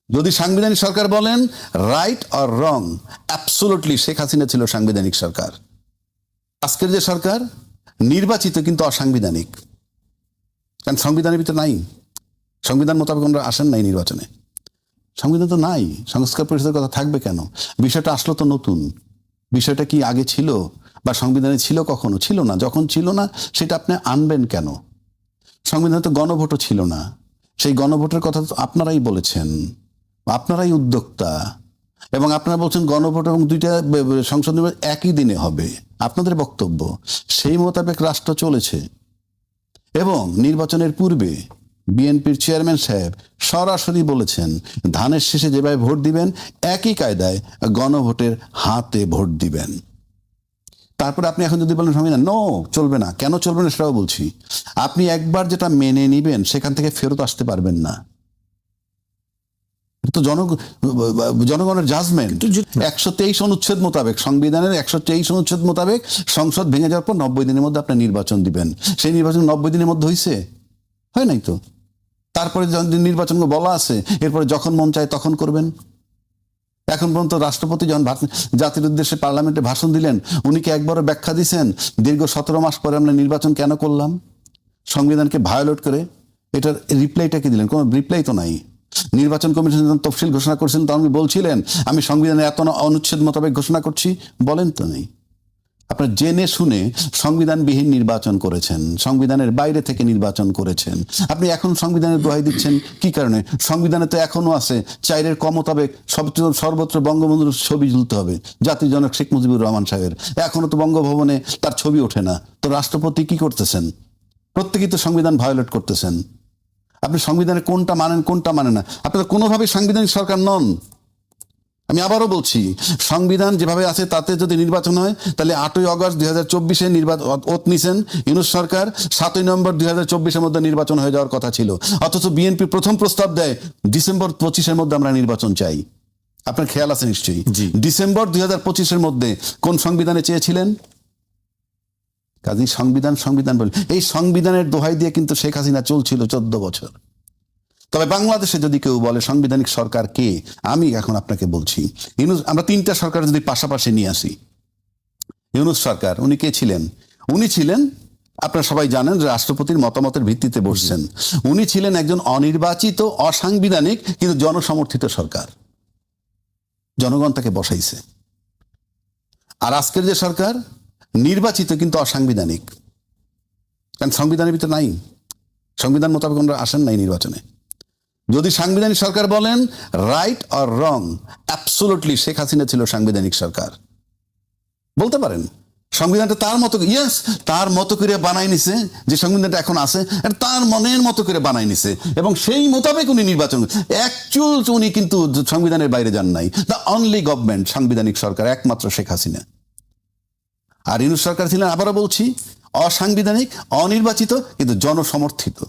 যদি সাংবিধানিক সরকার বলেন right or wrong, absolutely Sheikh Hasina ছিল সাংবিধানিক সরকার। আজকের যে সরকার নির্বাচিত কিন্তু অসাংবিধানিক, কারণ সংবিধানের ভিতরে নাই, সংবিধান মোতাবেক আমরা আসেন নাই নির্বাচনে, সংবিধান তো নাই, সংস্কার পরিষদের কথা থাকবে কেন? বিষয়টা আসলো তো নতুন, বিষয়টা কি আগে ছিল বা সংবিধানে ছিল? কখনো ছিল না। যখন ছিল না সেটা আপনি আনবেন কেন? সংবিধানে তো গণভোটও ছিল না, সেই গণভোটের কথা তো আপনারাই বলেছেন, আপনারাই উদ্যোক্তা, এবং আপনারা বলছেন গণভোট এবং দুইটা সংসদ নির্বাচন একই দিনে হবে, আপনাদের বক্তব্য। সেই মোতাবেক রাষ্ট্র চলেছে এবং নির্বাচনের পূর্বে বিএনপির চেয়ারম্যান সাহেব সরাসরি বলেছেন ধানের শেষে যেভাবে ভোট দিবেন একই কায়দায় গণভোটের হাতে ভোট দিবেন। তারপরে আপনি এখন যদি বলেন সংবিধান নো চলবে না, কেন চলবে না সেটাও বলছি। আপনি একবার যেটা মেনে নিবেন সেখান থেকে ফেরত আসতে পারবেন না, তো জনগণের জাজমেন্ট। 123 অনুচ্ছেদ মোতাবেক, সংবিধানের 123 অনুচ্ছেদ মোতাবেক সংসদ ভেঙে যাওয়ার পর 90 দিনের মধ্যে আপনি নির্বাচন দিবেন। সেই নির্বাচন 90 দিনের মধ্যে হয়েছে? হয় নাই তো। তারপরে নির্বাচন বলা আছে এরপরে যখন মন চায় তখন করবেন। এখন পর্যন্ত রাষ্ট্রপতি যখন জাতির উদ্দেশ্যে পার্লামেন্টে ভাষণ দিলেন, উনি কি একবারও ব্যাখ্যা দিয়েছেন দীর্ঘ 17 মাস পরে আমরা নির্বাচন কেন করলাম সংবিধানকে ভায়োলেট করে? এটার রিপ্লাইটা কি দিলেন? কোনো রিপ্লাই তো নাই। নির্বাচন কমিশন যখন তফসিল ঘোষণা করছেন তখন বলছিলেন আমি সংবিধানে এত অনুচ্ছেদ মোতাবেক ঘোষণা করছি, বলেন তো নেই। আপনারা জেনে শুনে সংবিধানবিহীন নির্বাচন করেছেন, সংবিধানের বাইরে থেকে নির্বাচন করেছেন। আপনি এখন সংবিধানের দোহাই দিচ্ছেন কি কারণে? সংবিধানে তো এখনো আছে 4-এর ক মোতাবেক সর্বত্র বঙ্গবন্ধুর ছবি ঝুলতে হবে, জাতির জনক শেখ মুজিবুর রহমান সাহেবের। এখনো তো বঙ্গভবনে তার ছবি ওঠে না। তো রাষ্ট্রপতি কি করতেছেন? প্রত্যেকেই তো সংবিধান ভায়োলেট করতেছেন। আপনি সংবিধানে কোনটা মানেন কোনটা মানে না? আপনারা কোনোভাবেই সাংবিধানিক সরকার নন। আমি আবারও বলছি, সংবিধান যেভাবে আছে তাতে যদি নির্বাচন হয় তাহলে 8ই অগস্ট 2024-এ নির্বাচন ওত নিছেন ইউনূস সরকার, 7ই নভেম্বর 2024-এর মধ্যে নির্বাচন হয়ে যাওয়ার কথা ছিল। অথচ বিএনপি প্রথম প্রস্তাব দেয় ডিসেম্বর 25-এর মধ্যে আমরা নির্বাচন চাই। আপনার খেয়াল আছে নিশ্চয়ই। ডিসেম্বর 2025-এর মধ্যে কোন সংবিধানে চেয়েছিলেন? কাজী সংবিধান বলে এই সংবিধানের দোহাই দিয়ে কিন্তু শেখ হাসিনা চলছিল 14 বছর। তবে বাংলাদেশে যদি কেউ বলে সাংবিধানিক সরকার কে, আমি এখন আপনাকে বলছি আমরা 3টা সরকার যদি পাশাপাশি নিয়ে আসি। ইউনূস সরকার, উনি কে ছিলেন? উনি ছিলেন, আপনারা সবাই জানেন, রাষ্ট্রপতির মতামতের ভিত্তিতে বসছেন। উনি ছিলেন একজন অনির্বাচিত অসাংবিধানিক কিন্তু জনসমর্থিত সরকার, জনগণ তাকে বসাইছে। আর আজকের যে সরকার নির্বাচিত কিন্তু অসাংবিধানিক, কারণ সংবিধানের ভিতরে নাই, সংবিধান মোতাবেক আমরা আসেন নাই নির্বাচনে। যদি সাংবিধানিক সরকার বলেন right or wrong, absolutely Sheikh Hasina ছিল সাংবিধানিক সরকার। বলতে পারেন সংবিধানটা তার মতো, ইয়েস, তার মতো করে বানাই নিছে, যে সংবিধানটা এখন আছে তার মনের মতো করে বানাই নিছে এবং সেই মোতাবেক উনি নির্বাচন। অ্যাকচুয়াল উনি কিন্তু সংবিধানের বাইরে যান নাই। দ্য অনলি গভর্নমেন্ট সাংবিধানিক সরকার একমাত্র শেখ হাসিনা। আর ইউনূস সরকার ছিলেন, আবারও বলছি, অসাংবিধানিক, অনির্বাচিত কিন্তু জনসমর্থিত।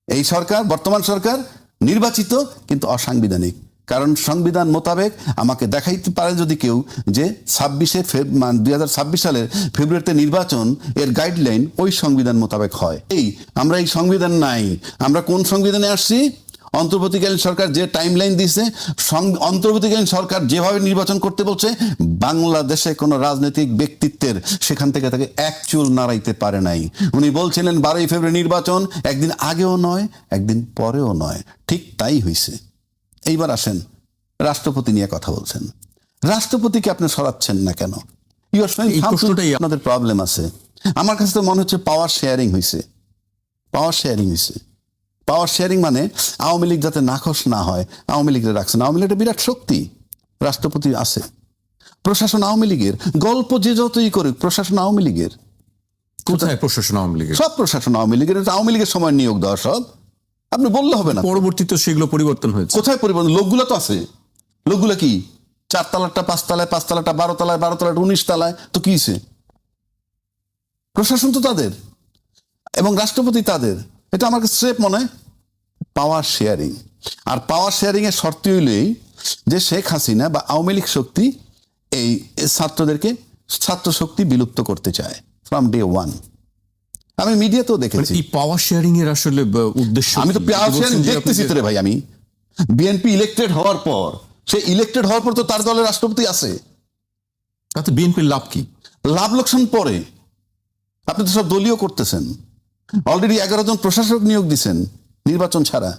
এই সরকার, বর্তমান সরকার নির্বাচিত কিন্তু অসাংবিধানিক। কারণ সংবিধান মোতাবেক আমাকে দেখাইতে পারে যদি কেউ যে 2026 সালের ফেব্রুয়ারিতে নির্বাচন এর গাইডলাইন ওই সংবিধান মোতাবেক হয়। আমরা এই সংবিধান নাই। আমরা কোন সংবিধানে আসছি? অন্তর্বর্তীকালীন সরকার যে টাইমলাইন দিয়েছে, অন্তর্বর্তীকালীন সরকার যেভাবে নির্বাচন করতে বলছে, বাংলাদেশে কোনো রাজনৈতিক ব্যক্তিত্বের সেখান থেকে তাকে এক চুল নাড়াইতে পারে নাই। উনি বলছিলেন 12ই ফেব্রুয়ারি নির্বাচন, একদিন আগেও নয় একদিন পরেও নয়, ঠিক তাই হয়েছে। এইবার আসেন রাষ্ট্রপতি নিয়ে কথা বলছেন, রাষ্ট্রপতিকে আপনি সরাচ্ছেন না কেন? আপনাদের প্রবলেম আছে। আমার কাছে তো মনে হচ্ছে পাওয়ার শেয়ারিং হয়েছে। পাওয়ার শেয়ারিং মানে আওয়ামী লীগ যাতে নাখোশ না হয়, আওয়ামী লীগের রাখছেন। আওয়ামী লীগের বিরাট শক্তি, রাষ্ট্রপতি আছে। প্রশাসন আওয়ামী লীগের, গল্প যে যতই করুক, প্রশাসন আওয়ামী লীগের। কোথায় প্রশাসন আওয়ামী লীগের? সব প্রশাসন আওয়ামী লীগের। আওয়ামী লীগের সময় নিয়োগ দেওয়া সব, আপনি বললে হবে না। পরবর্তীতে সেগুলো পরিবর্তন হয়েছে। কোথায় পরিবর্তন? লোকগুলো তো আছে। লোকগুলো কি 4 তলাটা 5 তলায়, 5 তলাটা 12 তলায়, 12 তলাটা 19 তলায়, তো কি হয়েছে? প্রশাসন তো তাদের এবং রাষ্ট্রপতি তাদের। এটা আমার কাছে স্রেফ মনে হয় পাওয়ার শেয়ারিং। আর পাওয়ার শেয়ারিং এর শর্ত হইলেই যে শেখ হাসিনা বা আওয়ামী লীগ শক্তি এই ছাত্র শক্তি বিলুপ্ত করতে চায় ফ্রম ডে ওয়ান। আমি মিডিয়াতেও দেখেছি। পাওয়ার শেয়ারিং এর আসলে উদ্দেশ্য, আমি তো পাওয়ার শেয়ারিং দেখতেছি তো রে ভাই। আমি বিএনপি ইলেক্টেড হওয়ার পর, সে ইলেক্টেড হওয়ার পর তো তার দলের রাষ্ট্রপতি আছে। তাতে বিএনপির লাভ কি? লাভ লোকসান পরে, আপনি তো সব দলীয় করতেছেন। অলরেডি 11 জন প্রশাসক নিয়োগ দিছেন নির্বাচন ছাড়া।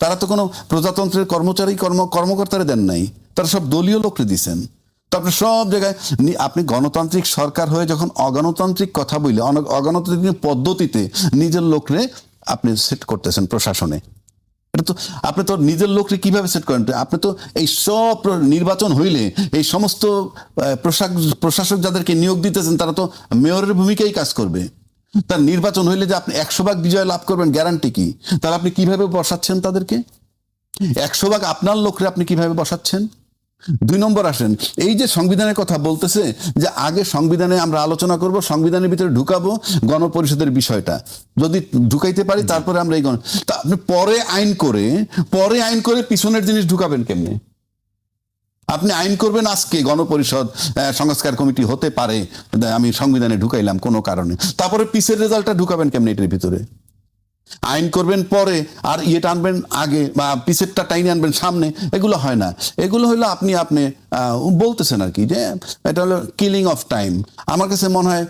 তারা তো কোনো প্রজাতন্ত্রের কর্মকর্তারা দেন নাই, তারা সব দলীয় লোককে দিছেন। তারপরে সব জায়গায় আপনি গণতান্ত্রিক সরকার হয়ে যখন অগণতান্ত্রিক কথা বলে, অগণতান্ত্রিক পদ্ধতিতে নিজের লোকরে আপনি সেট করতেছেন প্রশাসনে, এটা তো আপনি তো নিজের লোককে কিভাবে সেট করেন? আপনি তো এই সব নির্বাচন হইলে এই সমস্ত প্রশাসক যাদেরকে নিয়োগ দিতেছেন তারা তো মেয়রের ভূমিকাই কাজ করবে। তার নির্বাচন হইলে যে আপনি 100% বিজয় লাভ করবেন গ্যারান্টি কি? তাহলে আপনি কিভাবে বসাচ্ছেন তাদেরকে? 100% আপনার লোকরে আপনি কিভাবে বসাচ্ছেন? 2 নম্বর আসেন, এই যে সংবিধানের কথা বলতেছে যে আগে সংবিধানে আমরা আলোচনা করব, সংবিধানের ভিতরে ঢুকাবো গণপরিষদের বিষয়টা, যদি ঢুকাইতে পারি তারপরে আমরা এই তা আপনি পরে আইন করে পিছনের জিনিস ঢুকাবেন কেমনে? আপনি আইন করবেন আজকে গণপরিষদ সংস্কার কমিটি হতে পারে, আমি সংবিধানে ঢুকাইলাম কোনো কারণে, তারপরে পিছের রেজাল্টটা ঢুকাবেন কেমনে এটার ভিতরে? আইন করবেন পরে আর ইয়েটা আনবেন আগে, বা পিছেরটা টাইনে আনবেন সামনে, এগুলো হয় না। এগুলো হলো আপনি বলতেছেন আর কি, যে এটা হলো কিলিং অফ টাইম। আমার কাছে মনে হয়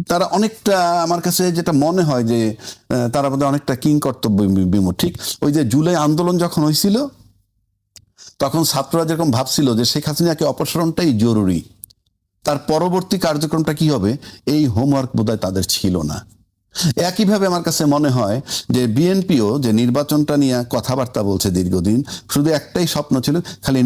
তারা অনেকটা, আমার কাছে যেটা মনে হয় যে তারা বোধহয় অনেকটা কিং কর্তব্য বিমূঢ়। ঠিক ওই যে জুলাই আন্দোলন যখন হয়েছিল তখন ছাত্ররা যেরকম ভাবছিল যে শেখ হাসিনাকে অপসারণটাই জরুরি, তার পরবর্তী কার্যক্রমটা কি হবে এই হোমওয়ার্ক বোধহয় তাদের ছিল না। একইভাবে আমার কাছে মনে হয় যে বিএনপিও যে নির্বাচনটা নিয়ে কথাবার্তা বলছে দীর্ঘদিন, শুধু একটাই স্বপ্ন ছিল, খালি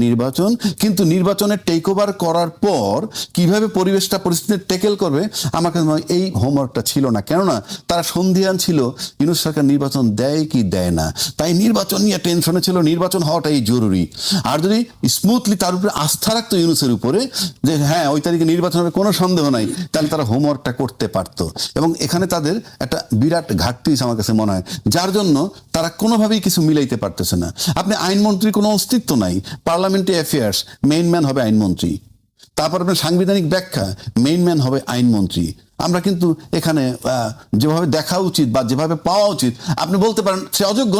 নির্বাচন। কিন্তু নির্বাচনের টেক ওভার করার পর কিভাবে পরিস্থিতি টেকেল করবে আমার কাছে মনে হয় এই হোমওয়ার্কটা ছিল না। কেননা তারা সন্ধিয়ান ছিল ইউনূস সরকার নির্বাচন দেয় কি দেয় না, তাই নির্বাচন নিয়ে টেনশনে ছিল, নির্বাচন হওয়াটাই জরুরি। আর যদি স্মুথলি তার উপরে আস্থা রাখতো ইউনূসের উপরে যে হ্যাঁ ওই তারিখে নির্বাচন হবে কোনো সন্দেহ নাই, তাহলে তারা হোমওয়ার্কটা করতে পারতো। এবং এখানে তাদের একটা বিরাট ঘাটতি আমার কাছে মনে হয়, যার জন্য তারা কোনোভাবেই কিছু মিলাইতে পারতেছে না। আপনি আইনমন্ত্রীর কোনো অস্তিত্ব নাই, পার্লামেন্টারি অ্যাফেয়ার্স মেইন ম্যান হবে আইনমন্ত্রী, তারপর আপনার সাংবিধানিক ব্যাখ্যা মেইন ম্যান হবে আইনমন্ত্রী। আমরা কিন্তু এখানে যেভাবে দেখা উচিত বা যেভাবে পাওয়া উচিত, আপনি বলতে পারেন সে অযোগ্য,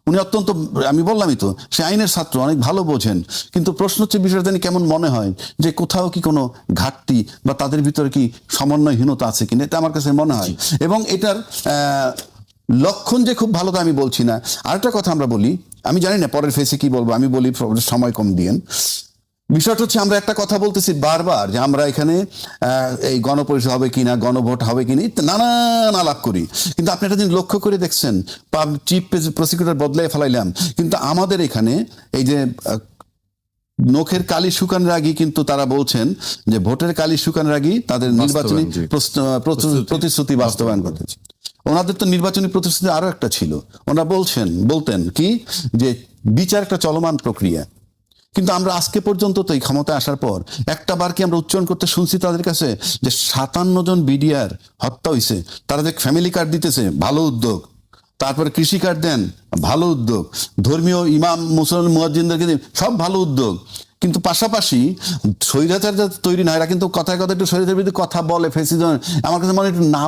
উনি অত্যন্ত, আমি বললামই তো, সে আইনের ছাত্র, অনেক ভালো বোঝেন, কিন্তু প্রশ্ন হচ্ছে বিষয়টা জানি কেমন মনে হয় যে কোথাও কি কোনো ঘাটতি বা তাদের ভিতরে কি সমন্বয়হীনতা আছে কিনা, এটা আমার কাছে মনে হয়। এবং এটার লক্ষণ যে খুব ভালো তা আমি বলছি না। আরেকটা কথা আমরা বলি, আমি জানি না পরের ফেসে কি বলবো, আমি বলি সময় কম দিয়েন। বিষয়টা হচ্ছে আমরা একটা কথা বলতেছি বারবার যে আমরা এখানে এই গণপরিষদ হবে কিনা, গণভোট হবে কিনা, নানান আলাপ করি, কিন্তু আপনি একটা জিনিস লক্ষ্য করে দেখছেন, চিফ প্রসিকিউটর বদলাই ফেলাইলাম, কিন্তু আমাদের এখানে এই যে নখের কালি শুকানোর আগে কিন্তু তারা বলছেন যে ভোটের কালি শুকানোর আগে তাদের নির্বাচনী প্রতিশ্রুতি বাস্তবায়ন করতেছে। ওনাদের তো নির্বাচনী প্রতিশ্রুতি আরো একটা ছিল, ওনারা বলতেন কি যে বিচার একটা চলমান প্রক্রিয়া। কিন্তু আমরা আজকে পর্যন্ত তো এই ক্ষমতায় আসার পর একটা বার কি আমরা উচ্চারণ করতে শুনছি তাদের কাছে যে 57 জন বিডিআর হত্যা হয়েছে, তারা যে ফ্যামিলি কার্ড দিতেছে, ভালো উদ্যোগ, তারপরে কৃষি কার্ড দেন, ভালো উদ্যোগ, ধর্মীয় ইমাম মুসলমান মুয়াজ্জিনদেরকে দিন, সব ভালো উদ্যোগ, কিন্তু পাশাপাশি স্বৈরাচার যাতে তৈরি না হয়, এরা কিন্তু কথায় কথায় একটু স্বৈরাচারের বিরুদ্ধে কথা বলে, ফেসিজম, আমার কাছে মনে একটু না